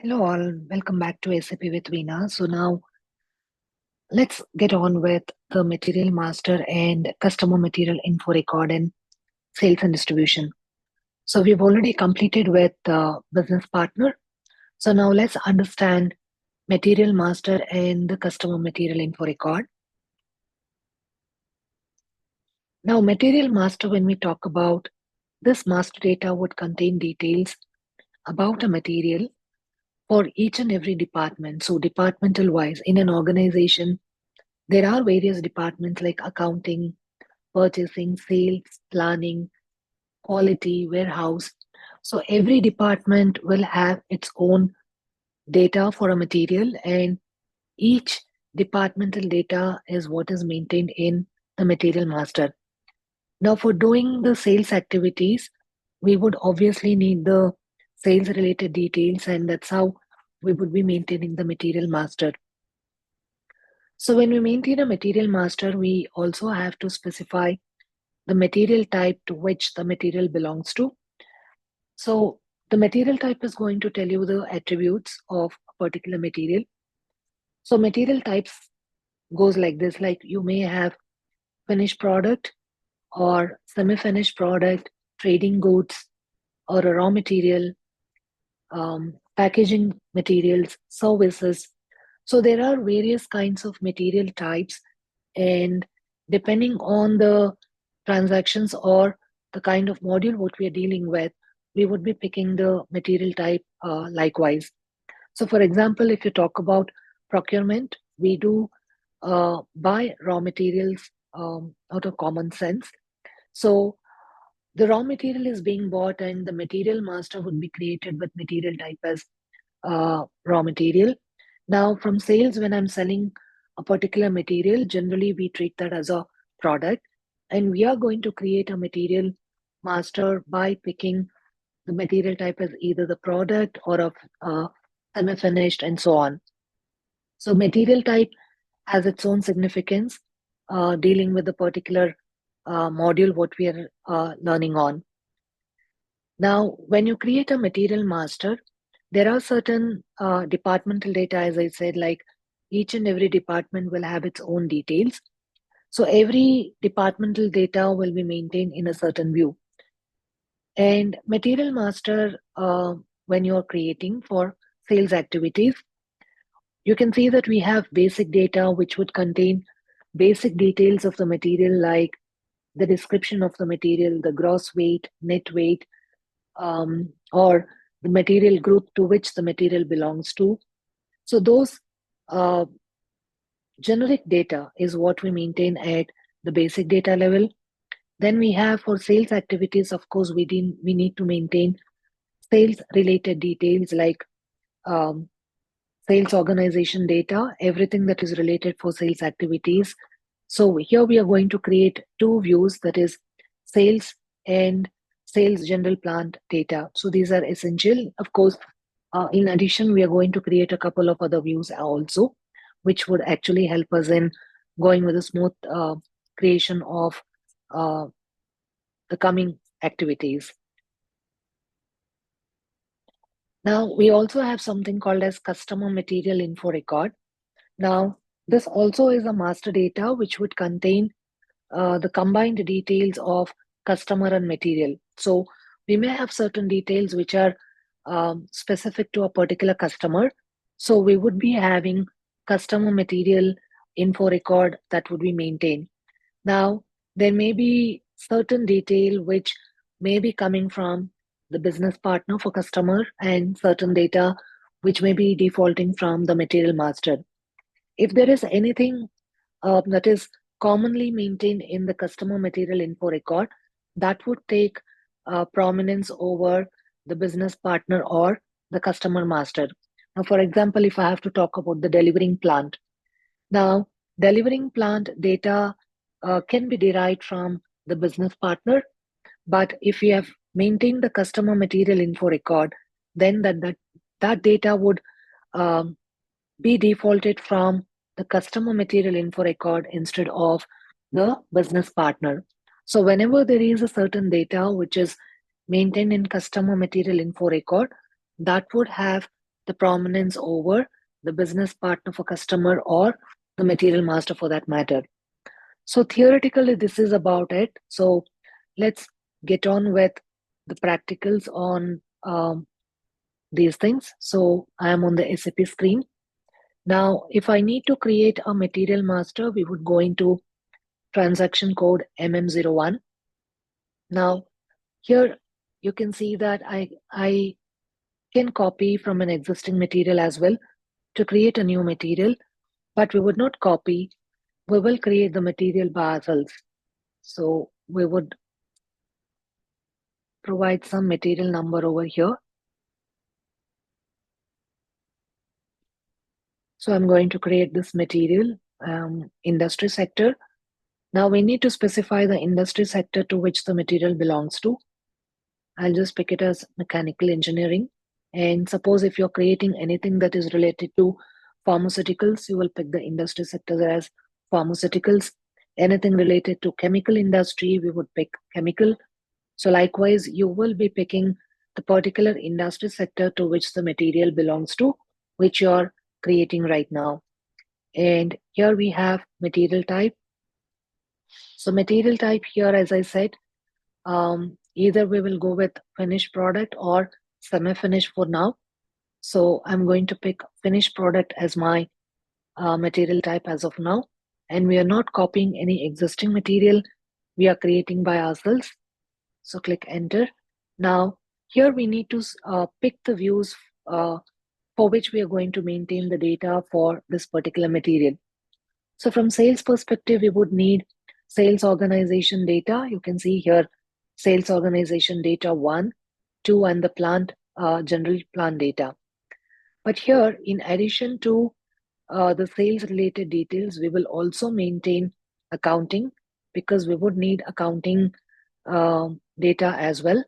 Hello all, welcome back to SAP with Veena. So now let's get on with the material master and customer material info record and sales and distribution. So we've already completed with the business partner. So now let's understand material master and the customer material info record. Now material master, when we talk about this master data would contain details about a material for each and every department. So departmental wise in an organization, there are various departments like accounting, purchasing, sales, planning, quality, warehouse. So every department will have its own data for a material, and each departmental data is what is maintained in the material master. Now, for doing the sales activities, we would obviously need the sales related details, and that's how we would be maintaining the material master. So, when we maintain a material master, we also have to specify the material type to which the material belongs to. So the material type is going to tell you the attributes of a particular material. So material types goes like this, like you may have finished product or semi-finished product, trading goods or a raw material, packaging materials, services. So there are various kinds of material types, and depending on the transactions or the kind of module what we are dealing with, we would be picking the material type likewise. So, for example, if you talk about procurement, we do buy raw materials out of common sense. So, the raw material is being bought, and the material master would be created with material type as raw material. Now, from sales, when I'm selling a particular material, generally we treat that as a product, and we are going to create a material master by picking the material type as either the product or of semi-finished and so on. So, material type has its own significance dealing with the particular module what we are learning on. Now, when you create a material master, there are certain departmental data, as I said, like each and every department will have its own details. So every departmental data will be maintained in a certain view. And material master, when you're creating for sales activities, you can see that we have basic data which would contain basic details of the material, like the description of the material, the gross weight, net weight, or the material group to which the material belongs to. So those uh, generic data is what we maintain at the basic data level. Then we have for sales activities, of course, we need to maintain sales related details like um, sales organization data, everything that is related for sales activities. So here we are going to create two views, that is sales and sales general plant data. So these are essential. Of course, in addition, we are going to create a couple of other views also, which would actually help us in going with a smooth creation of uh, the coming activities. Now, we also have something called as customer material info record. Now, this also is a master data which would contain the combined details of customer and material. So we may have certain details which are specific to a particular customer. So we would be having customer material info record that would be maintained. Now, there may be certain detail which may be coming from the business partner for customer and certain data which may be defaulting from the material master. If there is anything that is commonly maintained in the customer material info record, that would take prominence over the business partner or the customer master. Now, for example, if I have to talk about the delivering plant, now delivering plant data can be derived from the business partner, but if we have maintained the customer material info record, then that data would um, be defaulted from the customer material info record instead of the business partner. So whenever there is a certain data which is maintained in customer material info record, that would have the prominence over the business partner for customer or the material master for that matter. So theoretically, this is about it. So let's get on with the practicals on these things. So I am on the SAP screen. Now, if I need to create a material master, we would go into transaction code MM01. Now, here you can see that I can copy from an existing material as well to create a new material, but we would not copy, we will create the material by ourselves. So we would provide some material number over here. So I'm going to create this material, industry sector. Now we need to specify the industry sector to which the material belongs to. I'll just pick it as mechanical engineering. And suppose if you're creating anything that is related to pharmaceuticals, you will pick the industry sector as pharmaceuticals. Anything related to chemical industry, we would pick chemical. So likewise, you will be picking the particular industry sector to which the material belongs to, which you're creating right now. And here we have material type. So material type here, as I said, either we will go with finished product or semi-finished for now. So I'm going to pick finished product as my material type as of now. And we are not copying any existing material. We are creating by ourselves. So click enter. Now here we need to pick the views for which we are going to maintain the data for this particular material. So from sales perspective, we would need sales organization data. You can see here sales organization data 1, 2, and the plant, general plant data. But here, in addition to the sales related details, we will also maintain accounting because we would need accounting data as well.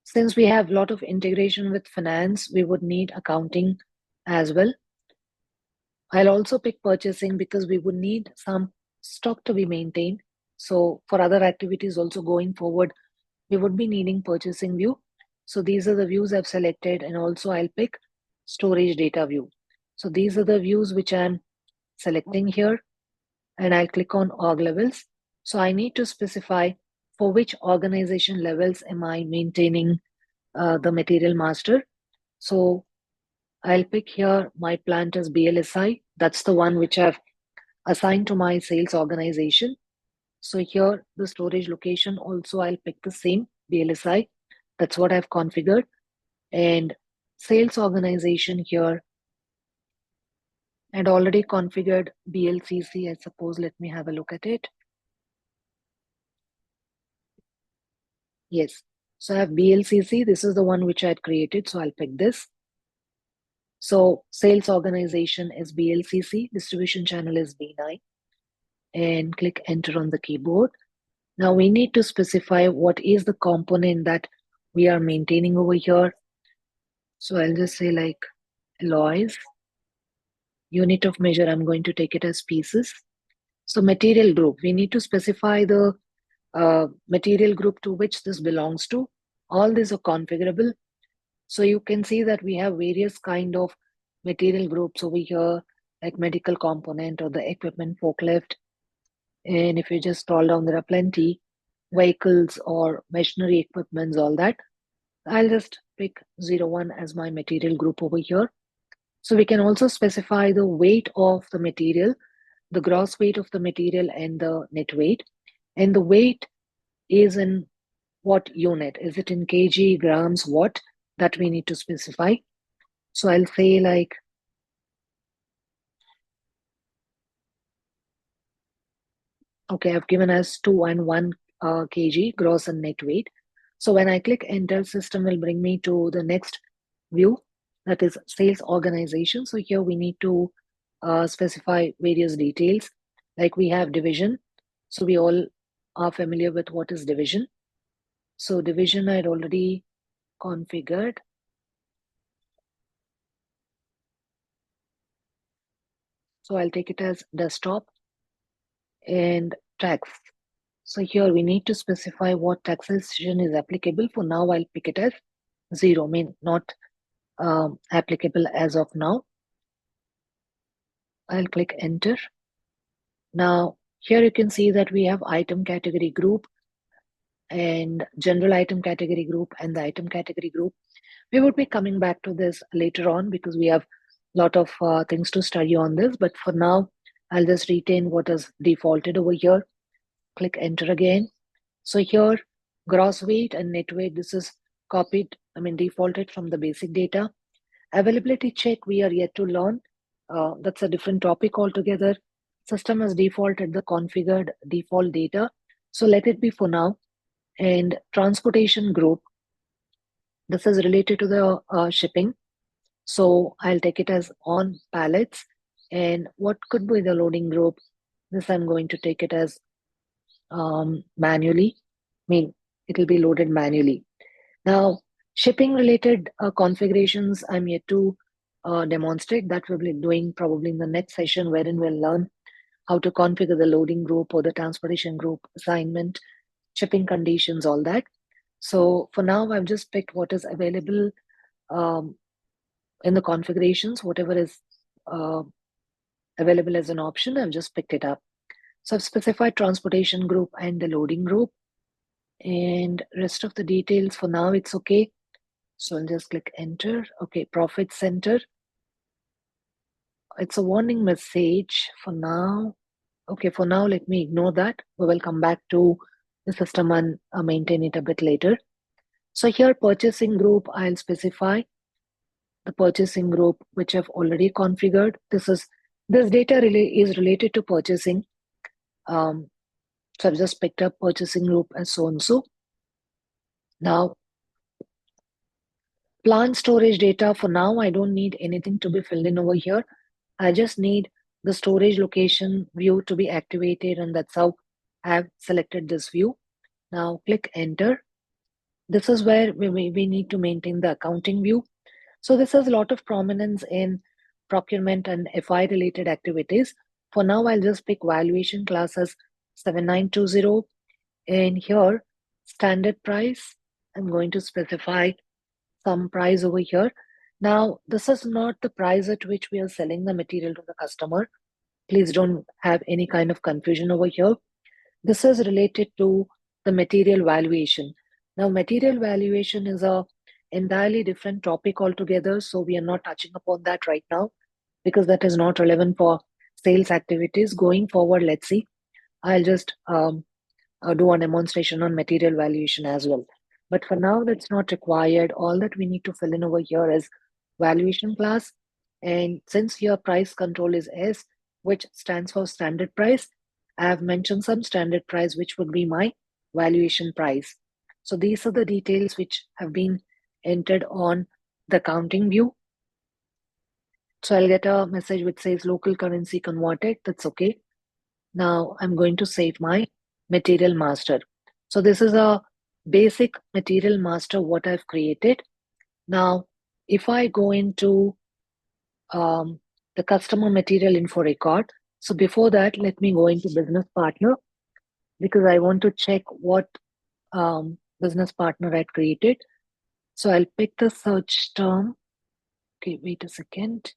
Since we have a lot of integration with finance, we would need accounting as well. I'll also pick purchasing because we would need some stock to be maintained. So for other activities also going forward, we would be needing purchasing view. So these are the views I've selected, and also I'll pick storage data view. So these are the views which I'm selecting here, and I'll click on org levels. So I need to specify for which organization levels am I maintaining the material master. So I'll pick here my plant as BLSI. That's the one which I've assigned to my sales organization. So here the storage location also I'll pick the same BLSI. That's what I've configured. And sales organization here and already configured BLCC, I suppose. Let me have a look at it. Yes. So I have BLCC. This is the one which I had created. So I'll pick this. So sales organization is BLCC, distribution channel is Veena, and click enter on the keyboard. Now we need to specify what is the component that we are maintaining over here. So I'll just say like alloys. Unit of measure, I'm going to take it as pieces. So material group, we need to specify the material group to which this belongs to. All these are configurable. So you can see that we have various kind of material groups over here, like medical component or the equipment forklift. And if you just scroll down, there are plenty vehicles or machinery equipments, all that. I'll just pick 01 as my material group over here. So we can also specify the weight of the material, the gross weight of the material and the net weight. And the weight is in what unit? Is it in kg, grams, what? That we need to specify. So I'll say like, okay, I've given us 2 and 1 kg, gross and net weight. So when I click enter, system will bring me to the next view, that is sales organization. So here we need to specify various details, like we have division. So we all are familiar with what is division. So division I had already configured. So I'll take it as desktop and tracks. So here we need to specify what taxation is applicable. For now, I'll pick it as 0, mean not applicable as of now. I'll click enter. Now, here you can see that we have item category group and general item category group and the item category group. We would be coming back to this later on because we have a lot of things to study on this. But for now, I'll just retain what is defaulted over here. Click enter again. So here, gross weight and net weight, this is copied, defaulted from the basic data. Availability check, we are yet to learn. That's a different topic altogether. System has defaulted the configured default data. So let it be for now. And transportation group, this is related to the shipping. So I'll take it as on pallets. And what could be the loading group? This I'm going to take it as manually. It'll be loaded manually. Now, shipping related configurations, I'm yet to demonstrate. That we'll be doing probably in the next session, wherein we'll learn how to configure the loading group or the transportation group assignment, shipping conditions, all that. So for now, I've just picked what is available in the configurations, whatever is available as an option, I've just picked it up. So I've specified transportation group and the loading group, and rest of the details for now, it's okay. So I'll just click enter. Okay, profit center. It's a warning message for now. Okay, for now, let me ignore that. We will come back to the system and maintain it a bit later. So here, purchasing group, I'll specify the purchasing group, which I've already configured. This data is related to purchasing. So I've just picked up purchasing group as so-and-so. Now, plant storage data, for now, I don't need anything to be filled in over here. I just need the storage location view to be activated, and that's how I've selected this view. Now click enter. This is where we need to maintain the accounting view. So this has a lot of prominence in procurement and FI related activities. For now, I'll just pick valuation class as 7920, and here standard price, I'm going to specify some price over here. Now, this is not the price at which we are selling the material to the customer. Please don't have any kind of confusion over here. This is related to the material valuation. Now, material valuation is a entirely different topic altogether, so we are not touching upon that right now because that is not relevant for sales activities. Going forward, let's see. I'll just do a demonstration on material valuation as well. But for now, that's not required. All that we need to fill in over here is valuation class. And since here price control is S, which stands for standard price, I have mentioned some standard price, which would be my valuation price. So these are the details which have been entered on the accounting view. So I'll get a message which says local currency converted. That's okay. Now I'm going to save my material master. So this is a basic material master what I've created. Now, if I go into the customer material info record, so before that, let me go into business partner because I want to check what business partner I created. So I'll pick the search term. Okay, wait a second.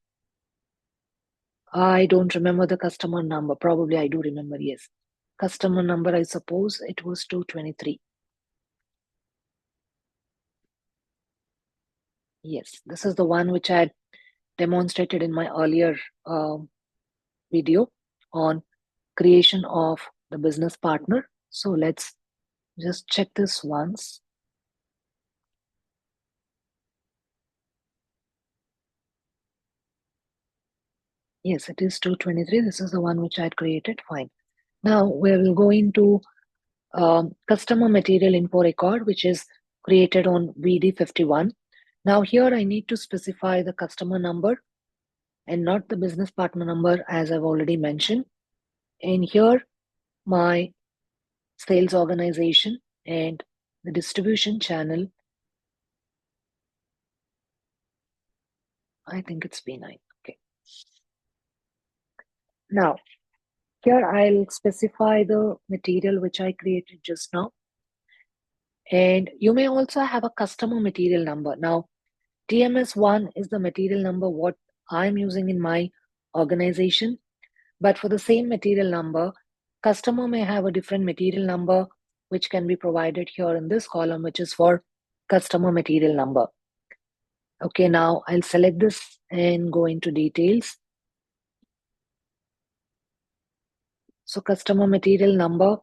I don't remember the customer number. Probably I do remember, yes. Customer number, I suppose it was 223. Yes, this is the one which I had demonstrated in my earlier video on creation of the business partner. So let's just check this once. Yes, it is 223. This is the one which I had created. Fine. Now we will go into customer material info record, which is created on VD51. Now here I need to specify the customer number and not the business partner number, as I've already mentioned. And here my sales organization and the distribution channel, I think it's B9. Okay. Now, here I'll specify the material which I created just now. And you may also have a customer material number. Now, TMS1 is the material number what I'm using in my organization. But for the same material number, customer may have a different material number, which can be provided here in this column, which is for customer material number. Okay, now I'll select this and go into details. So customer material number,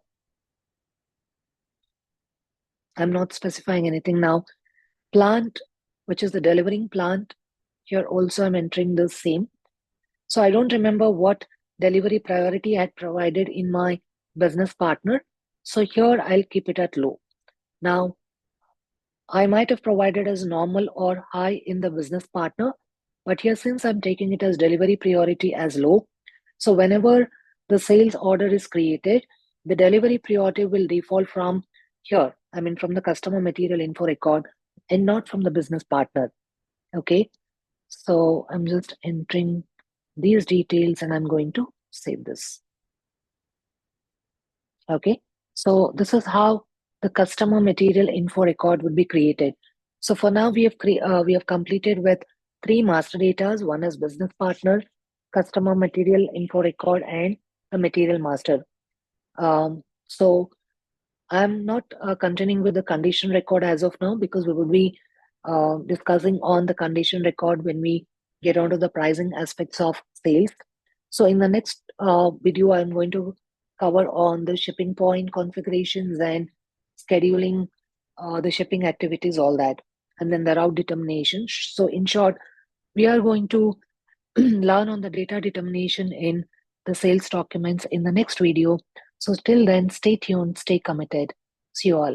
I'm not specifying anything now. Plant, which is the delivering plant, here also I'm entering the same. So I don't remember what delivery priority I had provided in my business partner. So here I'll keep it at low. Now, I might have provided as normal or high in the business partner, but here since I'm taking it as delivery priority as low, so whenever the sales order is created, the delivery priority will default from here, I mean from the customer material info record and not from the business partner. Okay, so I'm just entering these details and I'm going to save this. Okay, so this is how the customer material info record would be created. So for now, we have completed with three master datas. One is business partner, customer material info record, and the material master. So I'm not continuing with the condition record as of now because we will be discussing on the condition record when we get onto the pricing aspects of sales. So in the next video, I'm going to cover on the shipping point configurations and scheduling the shipping activities, all that, and then the route determination. So in short, we are going to learn on the data determination in the sales documents in the next video. So till then, stay tuned, stay committed. See you all.